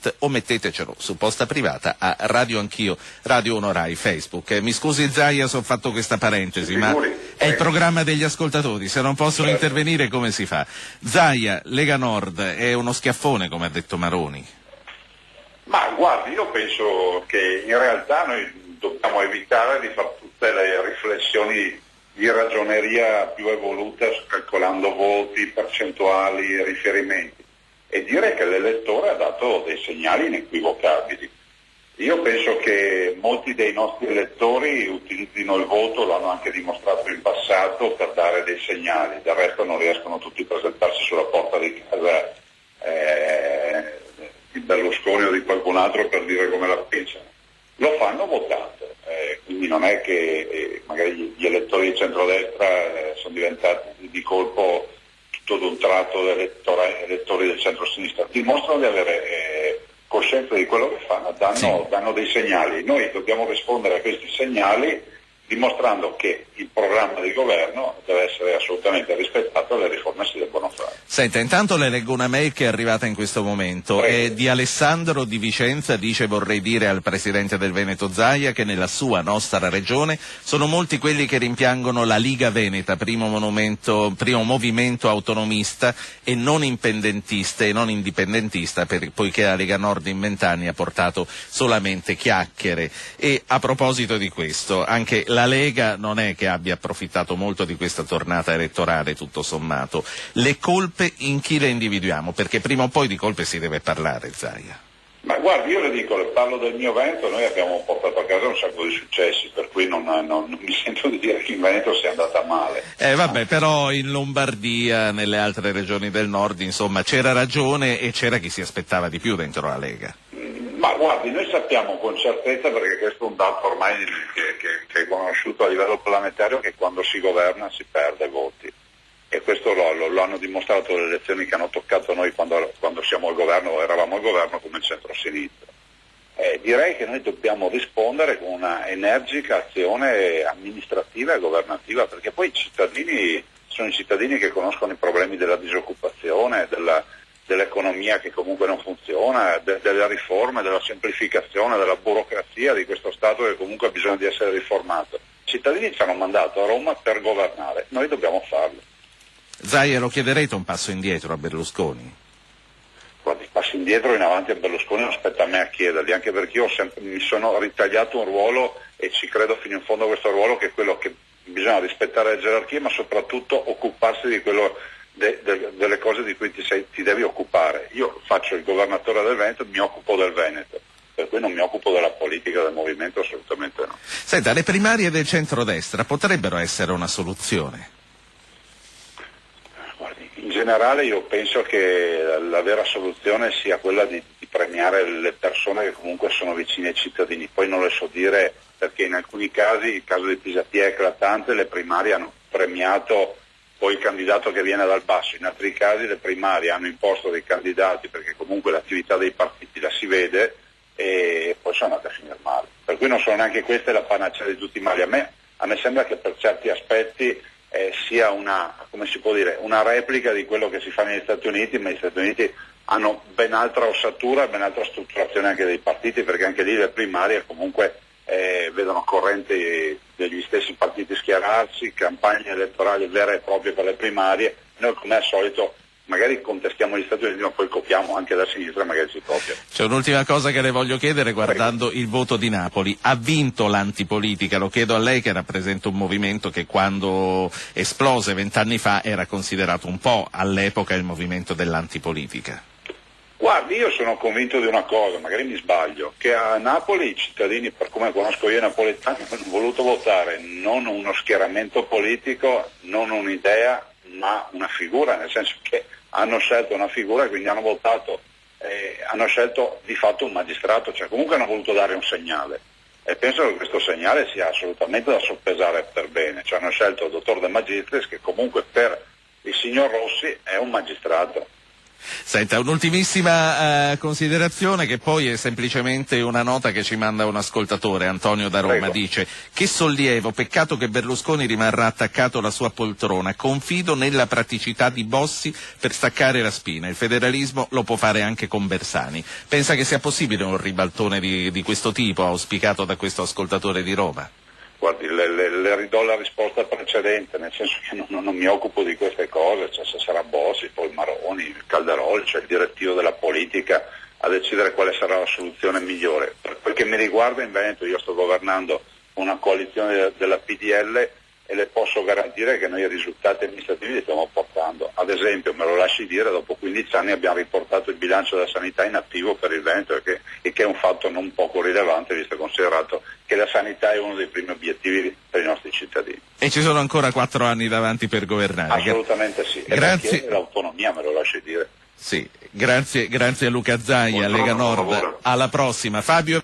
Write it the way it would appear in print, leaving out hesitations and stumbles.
tweet o mettetecelo su posta privata a Radio Anch'io, Radio 1 Rai, Facebook. Mi scusi Zaia se ho fatto questa parentesi, ma è il programma degli ascoltatori, se non possono intervenire come si fa? Zaia, Lega Nord, è uno schiaffone come ha detto Maroni. Ma guardi, io penso che in realtà noi dobbiamo evitare di fare tutte le riflessioni di ragioneria più evoluta calcolando voti, percentuali, riferimenti, e dire che l'elettore ha dato dei segnali inequivocabili. Io penso che molti dei nostri elettori utilizzino il voto, lo hanno anche dimostrato in passato, per dare dei segnali, del resto non riescono tutti a presentarsi sulla porta di casa di Berlusconi o di qualcun altro per dire come la pensano. Lo fanno votando, quindi non è che magari gli elettori di centrodestra sono diventati di colpo tutto d'un tratto elettori del centro-sinistra, dimostrano di avere coscienza di quello che fanno, danno dei segnali. Noi dobbiamo rispondere a questi segnali dimostrando che il programma di governo deve essere assolutamente rispettato e le riforme si debbono fare. Senta, intanto le leggo una mail che è arrivata in questo momento, è di Alessandro di Vicenza, dice: vorrei dire al Presidente del Veneto Zaia che nella sua nostra regione sono molti quelli che rimpiangono la Liga Veneta, primo movimento autonomista e non indipendentista, poiché la Lega Nord in 20 anni ha portato solamente chiacchiere. E a proposito di questo, anche la Lega non è che abbia approfittato molto di questa tornata elettorale, tutto sommato. Le colpe in chi le individuiamo? Perché prima o poi di colpe si deve parlare, Zaia. Ma guardi, io le dico, le parlo del mio Veneto, noi abbiamo portato a casa un sacco di successi, per cui non mi sento di dire che in Veneto sia andata male. Vabbè, però in Lombardia, nelle altre regioni del nord, insomma, c'era ragione e c'era chi si aspettava di più dentro la Lega. Ma guardi, noi sappiamo con certezza, perché questo è un dato ormai che è conosciuto a livello planetario, che quando si governa si perde voti. E questo lo hanno dimostrato le elezioni che hanno toccato noi quando siamo al governo, eravamo al governo come centro-sinistra. Direi che noi dobbiamo rispondere con una energica azione amministrativa e governativa, perché poi i cittadini sono i cittadini che conoscono i problemi della disoccupazione, dell'economia che comunque non funziona, delle riforme, della semplificazione, della burocrazia di questo Stato che comunque ha bisogno di essere riformato. I cittadini ci hanno mandato a Roma per governare, noi dobbiamo farlo. Zaia, lo chiederete un passo indietro a Berlusconi? Guardi, passi indietro o in avanti a Berlusconi non spetta a me a chiederli, anche perché io mi sono ritagliato un ruolo e ci credo fino in fondo a questo ruolo, che è quello che bisogna rispettare le gerarchie, ma soprattutto occuparsi di quello delle cose di cui ti devi occupare. Io faccio il governatore del Veneto, mi occupo del Veneto, per cui non mi occupo della politica del movimento, assolutamente no. Senta, le primarie del centrodestra potrebbero essere una soluzione? Guardi, in generale io penso che la vera soluzione sia quella di premiare le persone che comunque sono vicine ai cittadini. Poi non le so dire, perché in alcuni casi, il caso di Pisapia è eclatante, le primarie hanno premiato poi il candidato che viene dal basso, in altri casi le primarie hanno imposto dei candidati perché comunque l'attività dei partiti la si vede e poi sono andate a finire male. Per cui non sono neanche queste la panacea di tutti i mali. A me sembra che per certi aspetti sia una replica di quello che si fa negli Stati Uniti, ma gli Stati Uniti hanno ben altra ossatura, ben altra strutturazione anche dei partiti, perché anche lì le primarie comunque vedono correnti degli stessi partiti schierarsi, campagne elettorali vere e proprie per le primarie. Noi come al solito magari contestiamo gli Stati Uniti, ma poi copiamo anche da sinistra, magari si copia. C'è un'ultima cosa che le voglio chiedere guardando il voto di Napoli. Ha vinto l'antipolitica? Lo chiedo a lei che rappresenta un movimento che quando esplose 20 anni fa era considerato un po' all'epoca il movimento dell'antipolitica. Guardi, io sono convinto di una cosa, magari mi sbaglio, che a Napoli i cittadini, per come conosco io i napoletani, hanno voluto votare non uno schieramento politico, non un'idea, ma una figura, nel senso che hanno scelto una figura e quindi hanno votato, hanno scelto di fatto un magistrato, cioè comunque hanno voluto dare un segnale. E penso che questo segnale sia assolutamente da soppesare per bene, cioè hanno scelto il dottor De Magistris, che comunque per il signor Rossi è un magistrato. Senta, un'ultimissima considerazione che poi è semplicemente una nota che ci manda un ascoltatore, Antonio da Roma. Prego. Dice: che sollievo, peccato che Berlusconi rimarrà attaccato alla sua poltrona, confido nella praticità di Bossi per staccare la spina, il federalismo lo può fare anche con Bersani. Pensa che sia possibile un ribaltone di questo tipo, auspicato da questo ascoltatore di Roma? Guardi, le ridò la risposta precedente, nel senso che non mi occupo di queste cose, cioè se sarà Bossi, poi Maroni, il Calderoli, cioè il direttivo della politica a decidere quale sarà la soluzione migliore. Per quel che mi riguarda in Veneto io sto governando una coalizione della PDL e le posso garantire che noi i risultati amministrativi li stiamo portando. Ad esempio, me lo lasci dire, dopo 15 anni abbiamo riportato il bilancio della sanità in attivo per il Veneto, che è un fatto non poco rilevante, visto e considerato che la sanità è uno dei primi obiettivi per i nostri cittadini. E ci sono ancora 4 anni davanti per governare. Assolutamente sì. Grazie. E l'autonomia, me lo lasci dire. Sì, grazie a Luca Zaia, Buongiorno, Lega buon Nord. lavoro. Alla prossima. Fabio